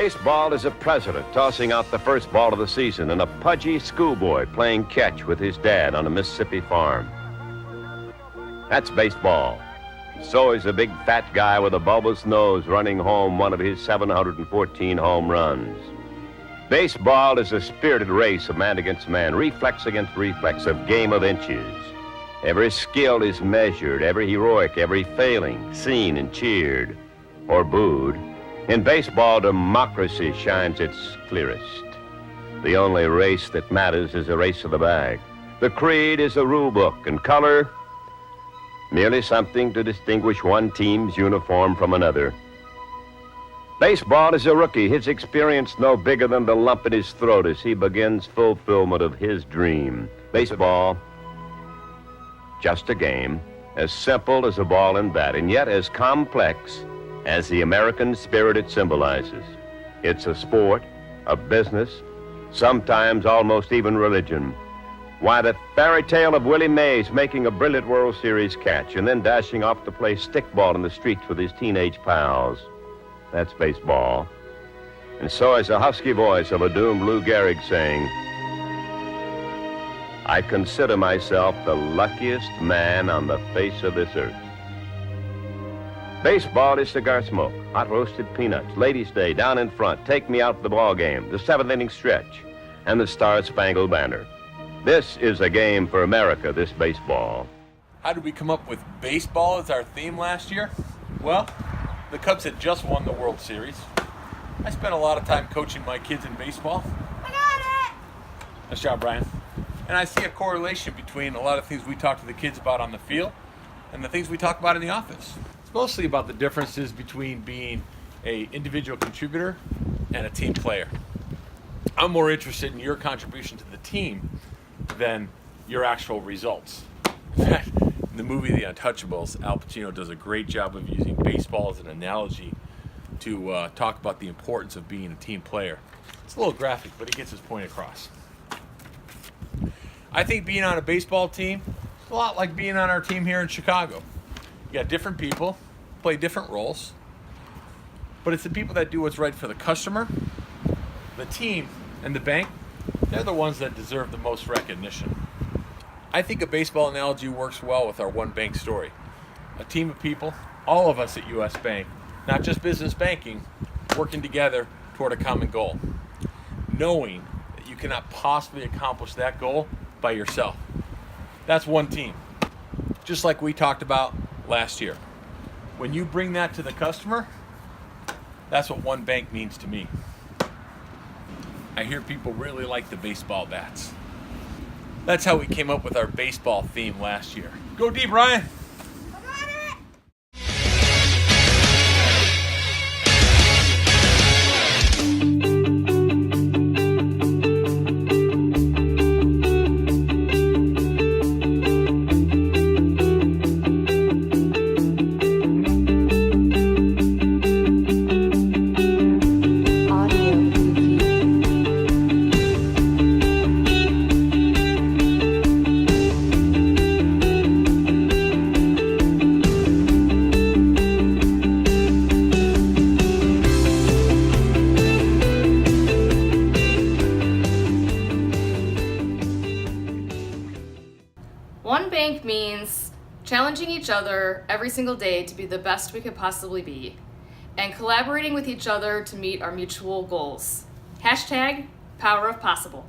Baseball is a president tossing out the first ball of the season and a pudgy schoolboy playing catch with his dad on a Mississippi farm. That's baseball. So is a big fat guy with a bulbous nose running home one of his 714 home runs. Baseball is a spirited race of man against man, reflex against reflex, a game of inches. Every skill is measured, every heroic, every failing, seen and cheered or booed. In baseball, democracy shines its clearest. The only race that matters is a race of the bag. The creed is a rule book, and color, merely something to distinguish one team's uniform from another. Baseball is a rookie, his experience no bigger than the lump in his throat as he begins fulfillment of his dream. Baseball, just a game, as simple as a ball and bat, and yet as complex as the American spirit it symbolizes. It's a sport, a business, sometimes almost even religion. Why, the fairy tale of Willie Mays making a brilliant World Series catch and then dashing off to play stickball in the streets with his teenage pals. That's baseball. And so is the husky voice of a doomed Lou Gehrig saying, I consider myself the luckiest man on the face of this earth. Baseball is cigar smoke, hot roasted peanuts, ladies' day, down in front, take me out to the ball game, the seventh inning stretch, and the Star-Spangled Banner. This is a game for America, this baseball. How did we come up with baseball as our theme last year? Well, the Cubs had just won the World Series. I spent a lot of time coaching my kids in baseball. I got it! Nice job, Brian. And I see a correlation between a lot of things we talk to the kids about on the field and the things we talk about in the office. It's mostly about the differences between being an individual contributor and a team player. I'm more interested in your contribution to the team than your actual results. In fact, in the movie The Untouchables, Al Pacino does a great job of using baseball as an analogy to talk about the importance of being a team player. It's a little graphic, but he gets his point across. I think being on a baseball team is a lot like being on our team here in Chicago. You got different people, play different roles, but it's the people that do what's right for the customer, the team, and the bank. They're the ones that deserve the most recognition. I think a baseball analogy works well with our One Bank story. A team of people, all of us at U.S. Bank, not just business banking, working together toward a common goal. Knowing that you cannot possibly accomplish that goal by yourself. That's one team. Just like we talked about last year. When you bring that to the customer, that's what One Bank means to me. I hear people really like the baseball bats. That's how we came up with our baseball theme last year. Go deep, Ryan! One Bank means challenging each other every single day to be the best we could possibly be, and collaborating with each other to meet our mutual goals. Hashtag Power of Possible.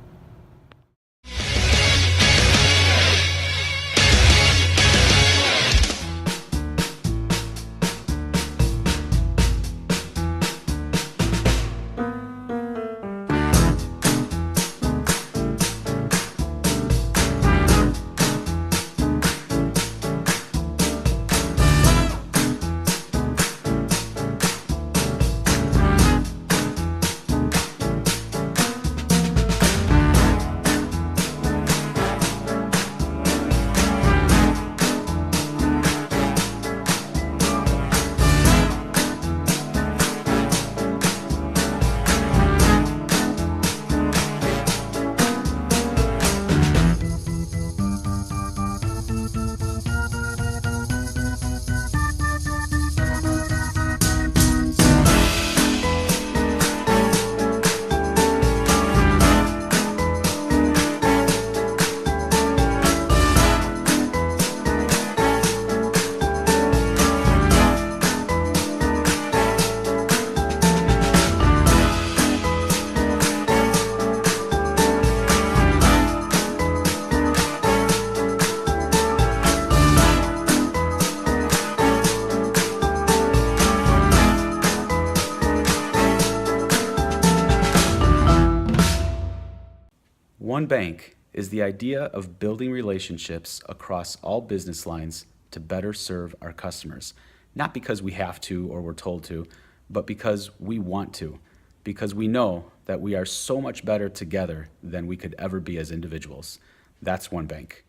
One Bank is the idea of building relationships across all business lines to better serve our customers, not because we have to or we're told to, but because we want to, because we know that we are so much better together than we could ever be as individuals. That's One Bank.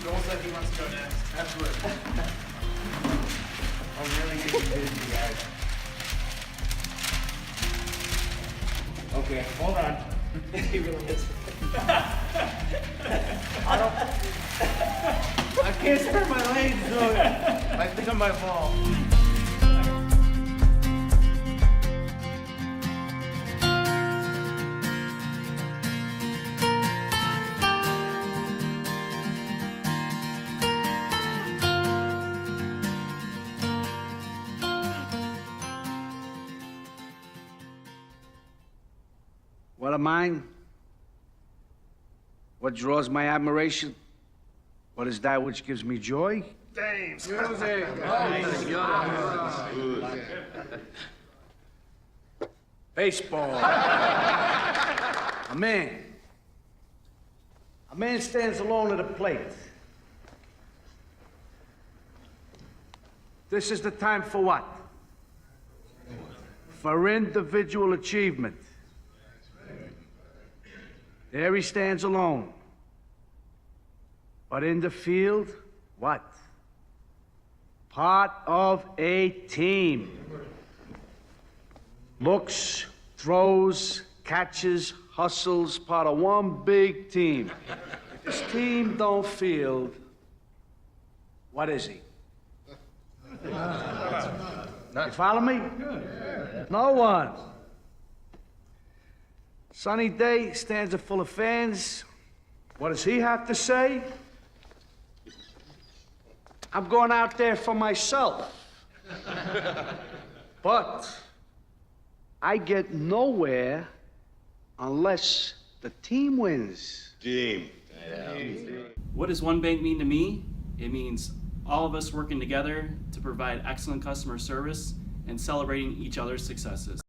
Joel said he wants to go next. Absolutely. I'm really getting busy, guys. Okay, hold on. He really is. I can't spread my legs, so I think I might fall. What of mine? What draws my admiration? What is that which gives me joy? James. Baseball. A man stands alone at a plate. This is the time for what? For individual achievement. There he stands alone. But in the field, what? Part of a team. Looks, throws, catches, hustles, part of one big team. If his team don't field, what is he? You follow me? No one. Sunny day, stands full of fans. What does he have to say? I'm going out there for myself. But I get nowhere unless the team wins. What does One Bank mean to me? It means all of us working together to provide excellent customer service and celebrating each other's successes.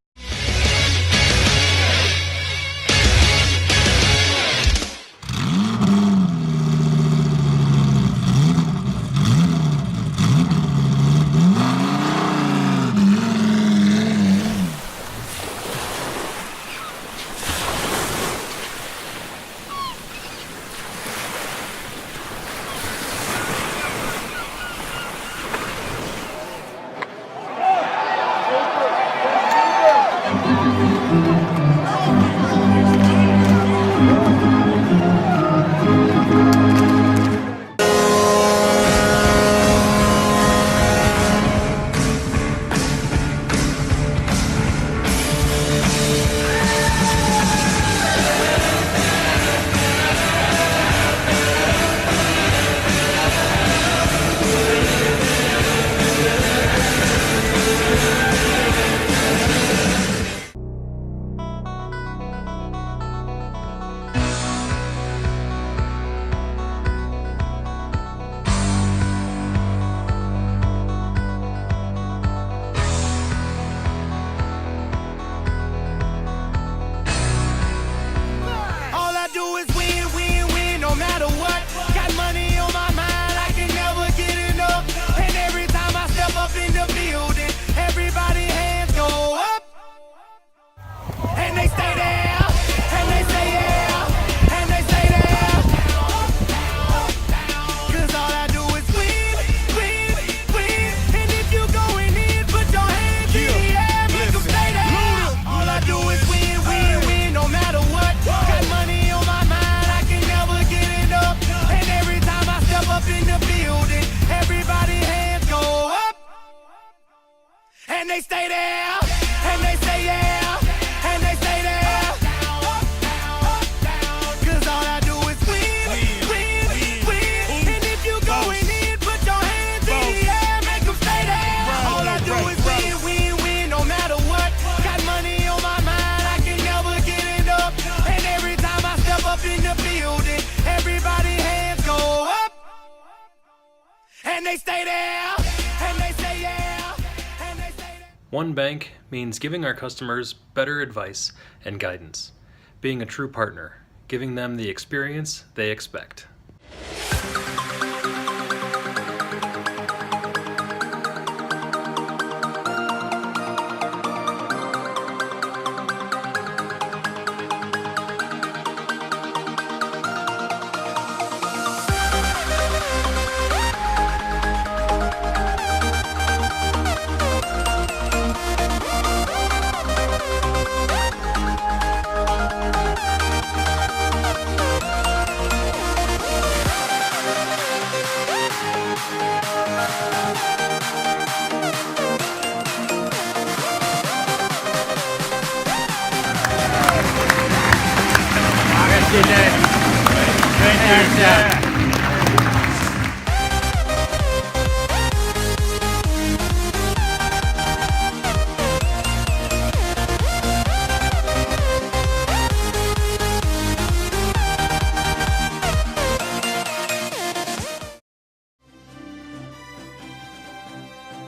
they stay there, and they say yeah, and they stay there. Cause all I do is win. And if you going in, put your hands in the air, make them stay there. All I do is win, no matter what. Got money on my mind, I can never get it up. And every time I step up in the building, everybody hands go up. And they stay there, and they say yeah, and they stay there. One Bank means giving our customers better advice and guidance, being a true partner, giving them the experience they expect.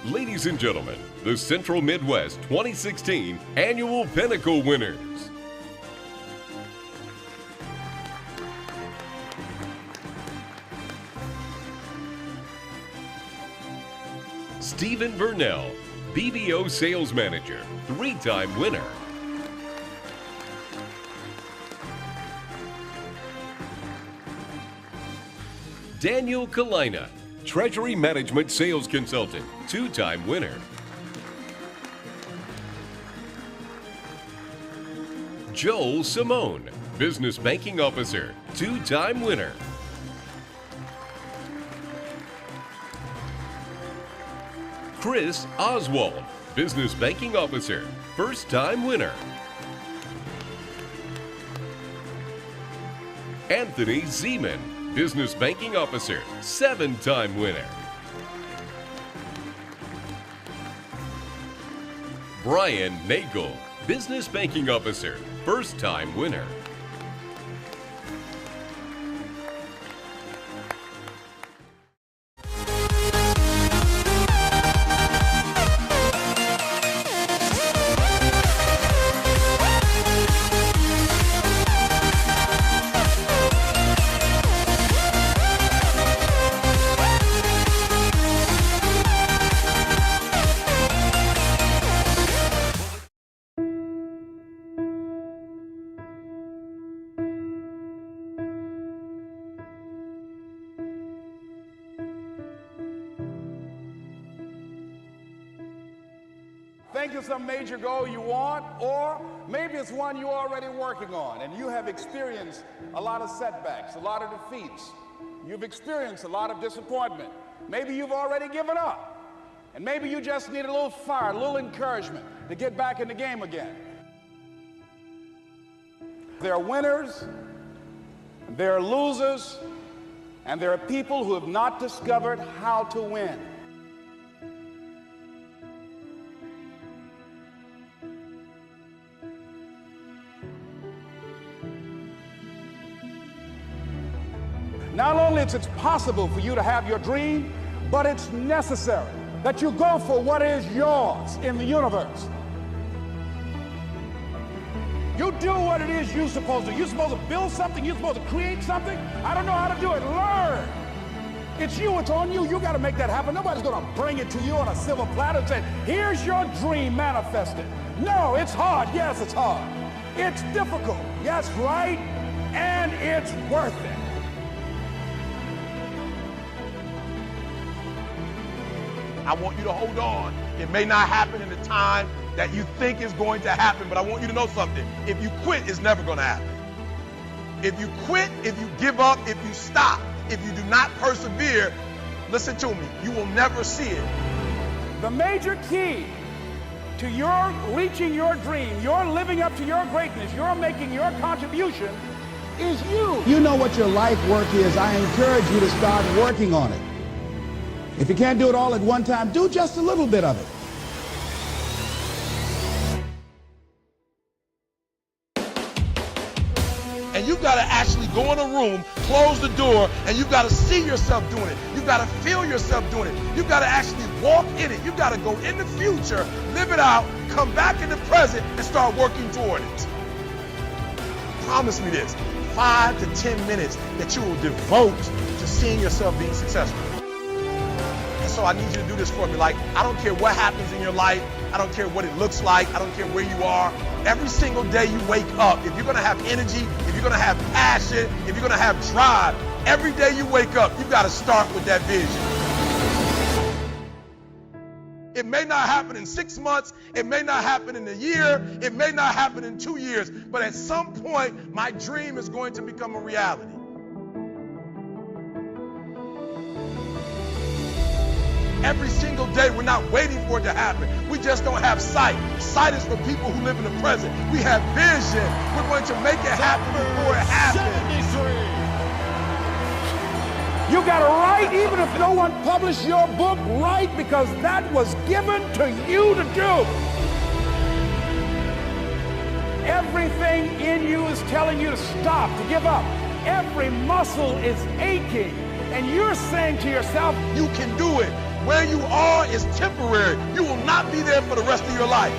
Ladies and gentlemen, the Central Midwest 2016 Annual Pinnacle winners. Stephen Burnell, BBO Sales Manager, 3-time winner. Daniel Kalina, Treasury Management Sales Consultant, 2-time winner. Joel Simone, Business Banking Officer, 2-time winner. Chris Oswald, Business Banking Officer, 1st-time winner. Anthony Zeman, Business Banking Officer, 7-time winner. Brian Nagel, Business Banking Officer, 1st-time winner. Think of some major goal you want, or maybe it's one you're already working on and you have experienced a lot of setbacks, a lot of defeats. You've experienced a lot of disappointment. Maybe you've already given up, and maybe you just need a little fire, a little encouragement to get back in the game again. There are winners, there are losers, and there are people who have not discovered how to win. Not only is it possible for you to have your dream, but it's necessary that you go for what is yours in the universe. You do what it is you're supposed to. You're supposed to build something. You're supposed to create something. I don't know how to do it. Learn. It's you. It's on you. You got to make that happen. Nobody's going to bring it to you on a silver platter and say, here's your dream manifested. No, it's hard. Yes, it's hard. It's difficult. Yes, right. And it's worth it. I want you to hold on. It may not happen in the time that you think is going to happen, but I want you to know something. If you quit, it's never going to happen. If you quit, if you give up, if you stop, if you do not persevere, listen to me, you will never see it. The major key to your reaching your dream, your living up to your greatness, your making your contribution is you. You know what your life work is. I encourage you to start working on it. If you can't do it all at one time, do just a little bit of it. And you've got to actually go in a room, close the door, and you've got to see yourself doing it. You've got to feel yourself doing it. You've got to actually walk in it. You've got to go in the future, live it out, come back in the present, and start working toward it. Promise me this, 5 to 10 minutes that you will devote to seeing yourself being successful. And so I need you to do this for me. Like, I don't care what happens in your life. I don't care what it looks like. I don't care where you are. Every single day you wake up, if you're going to have energy, if you're going to have passion, if you're going to have drive, every day you wake up, you've got to start with that vision. It may not happen in 6 months. It may not happen in a year. It may not happen in 2 years. But at some point, my dream is going to become a reality. Every single day, we're not waiting for it to happen. We just don't have sight. Sight is for people who live in the present. We have vision. We're going to make it happen before it happens. 73. You got to write, even if no one published your book, write, because that was given to you to do. Everything in you is telling you to stop, to give up. Every muscle is aching, and you're saying to yourself, you can do it. Where you are is temporary. You will not be there for the rest of your life.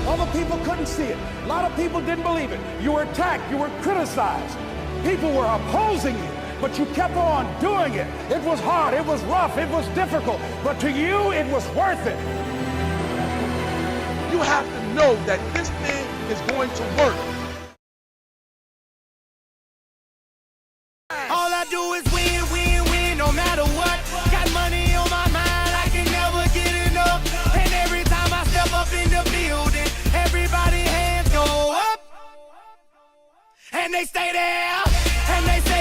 Other people couldn't see it. A lot of people didn't believe it. You were attacked. You were criticized. People were opposing you, but you kept on doing it. It was hard. It was rough. It was difficult. But to you, it was worth it. You have to know that this thing is going to work. All I do is win, win, win, no matter what. Got money on my mind, I can never get enough. And every time I step up in the building, everybody hands go up. And they stay there, and they say,